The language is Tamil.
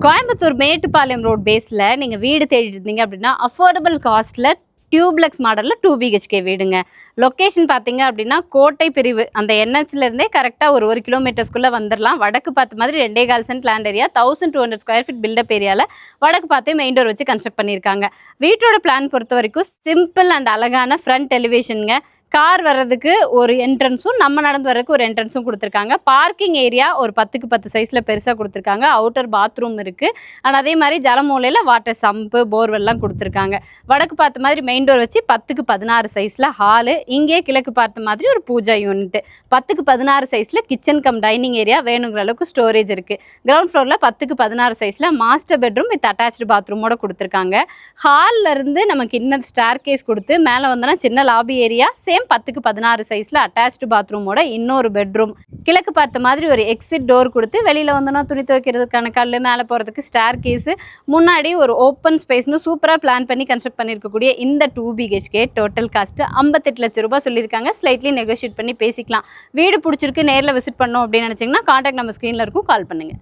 கோயம்புத்தூர் மேட்டுப்பாளையம் ரோட் பேஸில் நீங்கள் வீடு தேடிட்டு இருந்தீங்க அப்படின்னா அஃபோர்டபுள் காஸ்ட்டில் டியூப்லெக்ஸ் மாடலில் 2 BHK வீடுங்க. லொக்கேஷன் பார்த்தீங்க அப்படின்னா கோட்டை பிரிவு அந்த NHலேருந்தே கரெக்டாக ஒரு கிலோமீட்டர்ஸ்குள்ளே வந்துடலாம். வடக்கு பார்த்த மாதிரி 2.25 cent land area 1200 square feet built up ஏரியாவில் வடக்கு பார்த்தே மெயின் டோர் வச்சு கன்ஸ்ட்ரக்ட் பண்ணியிருக்காங்க. வீட்டோட பிளான் பொறுத்த வரைக்கும் சிம்பிள் அண்ட் அழகான ஃப்ரண்ட் எலிவேஷனுங்க. கார் வர்றதுக்கு ஒரு என்ட்ரன்ஸும் நம்ம நடந்து வர்றதுக்கு ஒரு என்ட்ரன்ஸும் கொடுத்துருக்காங்க. பார்க்கிங் ஏரியா ஒரு 10க்கு 10 சைஸில் பெருசாக கொடுத்துருக்காங்க. அவுட்டர் பாத்ரூம் இருக்குது. அண்ட் அதே மாதிரி ஜலமூலையில் வாட்டர் சம்பு போர்வெல்லாம் கொடுத்துருக்காங்க. வடக்கு பார்த்த மாதிரி மெயின் டோர் வச்சு 10க்கு 16 சைஸில் ஹாலு. இங்கே கிழக்கு பார்த்த மாதிரி ஒரு பூஜா யூனிட். 10க்கு 16 சைஸில் கிச்சன் கம் டைனிங் ஏரியா வேணுங்கிற அளவுக்கு ஸ்டோரேஜ் இருக்குது. கிரவுண்ட் ஃப்ளோரில் 10க்கு 16 சைஸில் மாஸ்டர் பெட்ரூம் வித் அட்டாச்சு பாத்ரூமோட கொடுத்துருக்காங்க. ஹாலில் இருந்து நமக்கு இன்னும் ஸ்டார் கேஸ் கொடுத்து மேலே வந்தோன்னா சின்ன லாபி ஏரியா சேம் 10க்கு 16 சைஸில் அட்டாச்சு பாத்ரூமோட இன்னொரு பெட்ரூம். கிழக்கு பார்த்த மாதிரி ஒரு எக்ஸிட் டோர் கொடுத்து வெளியில் வந்தோன்னா துணி துவைக்கிறதுக்கான கல், மேலே போகிறதுக்கு ஸ்டார் கேஸு, முன்னாடி ஒரு ஓப்பன் ஸ்பேஸ்னு சூப்பராக பிளான் பண்ணி கன்ஸ்ட்ரக்ட் பண்ணியிருக்கக்கூடிய இந்த 2 BHK டோட்டல் காஸ்ட்டு 58 லட்சம் ரூபாய் சொல்லியிருக்காங்க. ஸ்லைட்லி நெகோஷியேட் பண்ணி பேசிக்கலாம். வீடு பிடிச்சிருக்கு நேரில் விசிட் பண்ணோம் அப்படின்னு நினச்சிங்கன்னா கான்டாக்ட் நம்ம ஸ்க்ரீனில் இருக்கும், கால் பண்ணுங்கள்.